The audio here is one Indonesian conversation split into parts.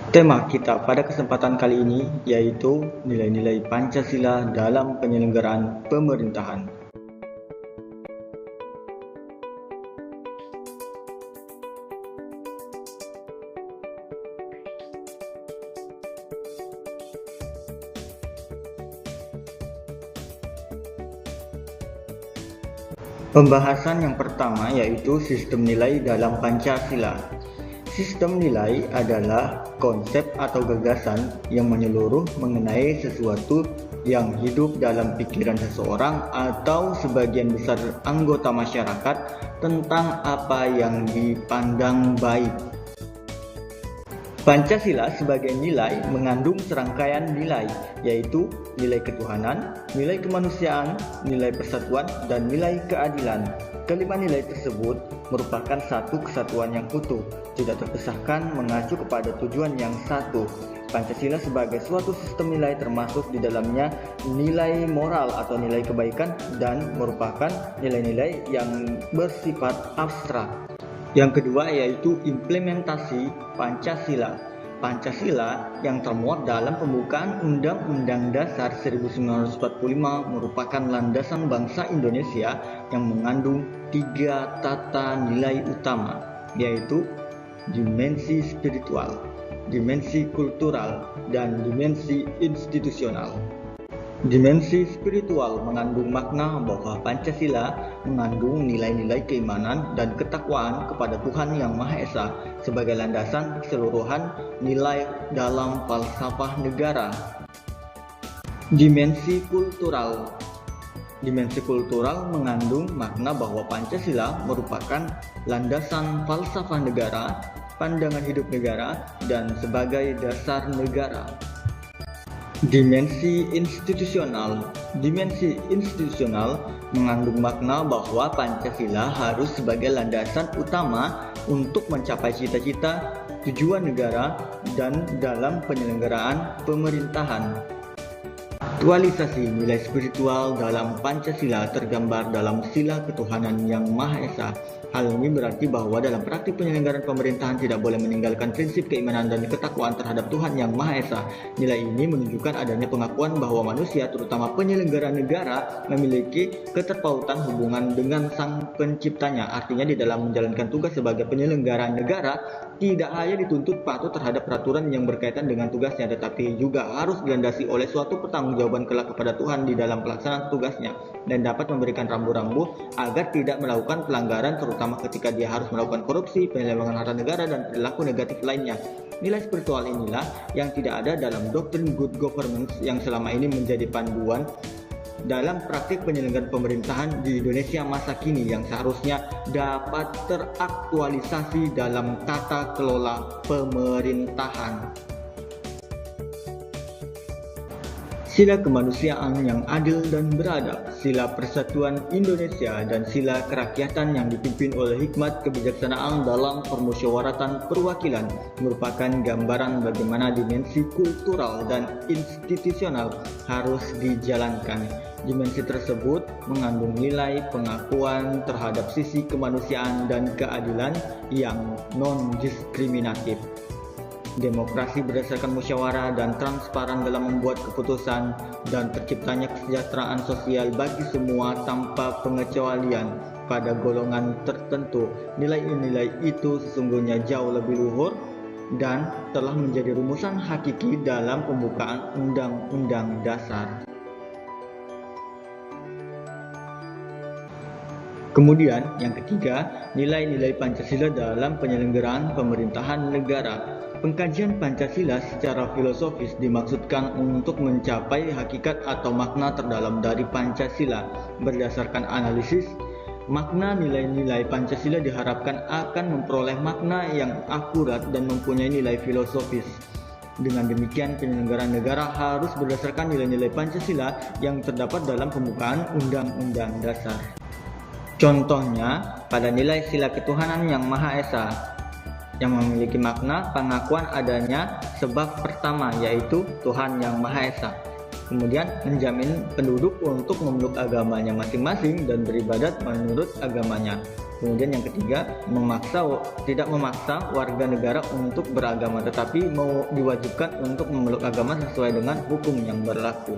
Tema kita pada kesempatan kali ini yaitu nilai-nilai Pancasila dalam penyelenggaraan pemerintahan. Pembahasan yang pertama yaitu sistem nilai dalam Pancasila. Sistem nilai adalah konsep atau gagasan yang menyeluruh mengenai sesuatu yang hidup dalam pikiran seseorang atau sebagian besar anggota masyarakat tentang apa yang dipandang baik. Pancasila sebagai nilai mengandung serangkaian nilai, yaitu nilai ketuhanan, nilai kemanusiaan, nilai persatuan, dan nilai keadilan. Kelima nilai tersebut merupakan satu kesatuan yang utuh, tidak terpisahkan, mengacu kepada tujuan yang satu. Pancasila sebagai suatu sistem nilai termasuk di dalamnya nilai moral atau nilai kebaikan dan merupakan nilai-nilai yang bersifat abstrak. Yang kedua yaitu implementasi Pancasila. Pancasila yang termuat dalam pembukaan Undang-Undang Dasar 1945 merupakan landasan bangsa Indonesia yang mengandung 3 tata nilai utama, yaitu dimensi spiritual, dimensi kultural, dan dimensi institusional. Dimensi spiritual mengandung makna bahwa Pancasila mengandung nilai-nilai keimanan dan ketakwaan kepada Tuhan Yang Maha Esa sebagai landasan keseluruhan nilai dalam falsafah negara. Dimensi kultural. Dimensi kultural mengandung makna bahwa Pancasila merupakan landasan falsafah negara, pandangan hidup negara, dan sebagai dasar negara. Dimensi institusional. Dimensi institusional mengandung makna bahwa Pancasila harus sebagai landasan utama untuk mencapai cita-cita, tujuan negara, dan dalam penyelenggaraan pemerintahan. Aktualisasi nilai spiritual dalam Pancasila tergambar dalam sila ketuhanan Yang Maha Esa. Hal ini berarti bahwa dalam praktik penyelenggaraan pemerintahan tidak boleh meninggalkan prinsip keimanan dan ketakwaan terhadap Tuhan Yang Maha Esa. Nilai ini menunjukkan adanya pengakuan bahwa manusia, terutama penyelenggara negara, memiliki keterpautan hubungan dengan Sang Penciptanya. Artinya di dalam menjalankan tugas sebagai penyelenggara negara, tidak hanya dituntut patuh terhadap peraturan yang berkaitan dengan tugasnya, tetapi juga harus dilandasi oleh suatu pertanggungjawaban kelak kepada Tuhan di dalam pelaksanaan tugasnya, dan dapat memberikan rambu-rambu agar tidak melakukan pelanggaran, terutama ketika dia harus melakukan korupsi, penyelewengan harta negara, dan perilaku negatif lainnya. Nilai spiritual inilah yang tidak ada dalam doktrin good governance yang selama ini menjadi panduan dalam praktik penyelenggaraan pemerintahan di Indonesia masa kini, yang seharusnya dapat teraktualisasi dalam tata kelola pemerintahan. Sila kemanusiaan yang adil dan beradab, sila persatuan Indonesia, dan sila kerakyatan yang dipimpin oleh hikmat kebijaksanaan dalam permusyawaratan perwakilan merupakan gambaran bagaimana dimensi kultural dan institusional harus dijalankan. Dimensi tersebut mengandung nilai pengakuan terhadap sisi kemanusiaan dan keadilan yang non-diskriminatif, demokrasi berdasarkan musyawarah dan transparan dalam membuat keputusan, dan terciptanya kesejahteraan sosial bagi semua tanpa pengecualian pada golongan tertentu. Nilai-nilai itu sesungguhnya jauh lebih luhur dan telah menjadi rumusan hakiki dalam pembukaan Undang-Undang Dasar. Kemudian yang ketiga, nilai-nilai Pancasila dalam penyelenggaraan pemerintahan negara. Pengkajian Pancasila secara filosofis dimaksudkan untuk mencapai hakikat atau makna terdalam dari Pancasila. Berdasarkan analisis, makna nilai-nilai Pancasila diharapkan akan memperoleh makna yang akurat dan mempunyai nilai filosofis. Dengan demikian, penyelenggaraan negara harus berdasarkan nilai-nilai Pancasila yang terdapat dalam pembukaan Undang-Undang Dasar. Contohnya, pada nilai sila ketuhanan Yang Maha Esa, yang memiliki makna pengakuan adanya sebab pertama, yaitu Tuhan Yang Maha Esa. Kemudian menjamin penduduk untuk memeluk agamanya masing-masing dan beribadat menurut agamanya. Kemudian yang ketiga, tidak memaksa warga negara untuk beragama, tetapi diwajibkan untuk memeluk agama sesuai dengan hukum yang berlaku.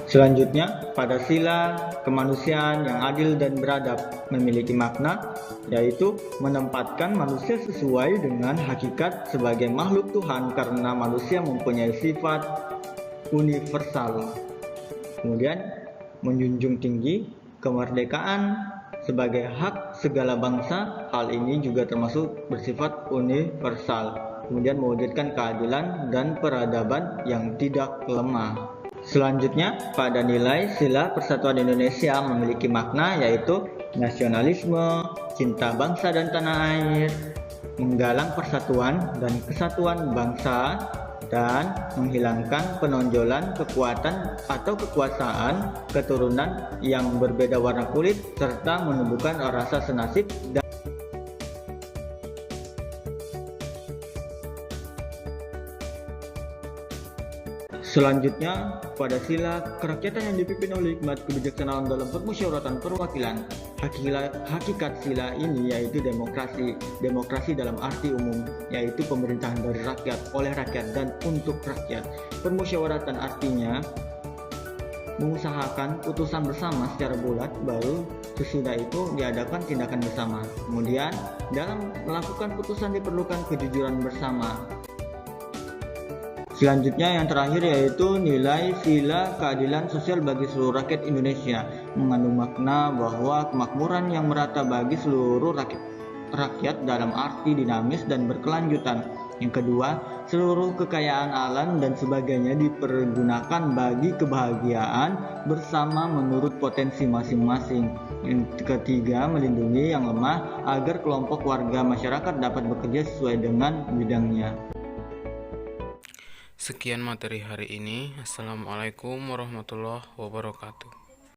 Selanjutnya, pada sila kemanusiaan yang adil dan beradab memiliki makna, yaitu menempatkan manusia sesuai dengan hakikat sebagai makhluk Tuhan karena manusia mempunyai sifat universal. Kemudian, menjunjung tinggi kemerdekaan sebagai hak segala bangsa. Hal ini juga termasuk bersifat universal. Kemudian mewujudkan keadilan dan peradaban yang tidak lemah. Selanjutnya, pada nilai sila persatuan Indonesia memiliki makna, yaitu nasionalisme, cinta bangsa dan tanah air, menggalang persatuan dan kesatuan bangsa, dan menghilangkan penonjolan kekuatan atau kekuasaan keturunan yang berbeda warna kulit, serta menumbuhkan rasa senasib dan selanjutnya, pada sila kerakyatan yang dipimpin oleh hikmat kebijaksanaan dalam permusyawaratan perwakilan. Hakikat sila ini yaitu demokrasi dalam arti umum, yaitu pemerintahan dari rakyat, oleh rakyat, dan untuk rakyat. Permusyawaratan artinya mengusahakan putusan bersama secara bulat, baru sesudah itu diadakan tindakan bersama. Kemudian, dalam melakukan putusan diperlukan kejujuran bersama. Selanjutnya yang terakhir yaitu nilai sila keadilan sosial bagi seluruh rakyat Indonesia, mengandung makna bahwa kemakmuran yang merata bagi seluruh rakyat dalam arti dinamis dan berkelanjutan. Yang kedua, seluruh kekayaan alam dan sebagainya dipergunakan bagi kebahagiaan bersama menurut potensi masing-masing. Yang ketiga, melindungi yang lemah agar kelompok warga masyarakat dapat bekerja sesuai dengan bidangnya. Sekian materi hari ini. Assalamualaikum warahmatullahi wabarakatuh.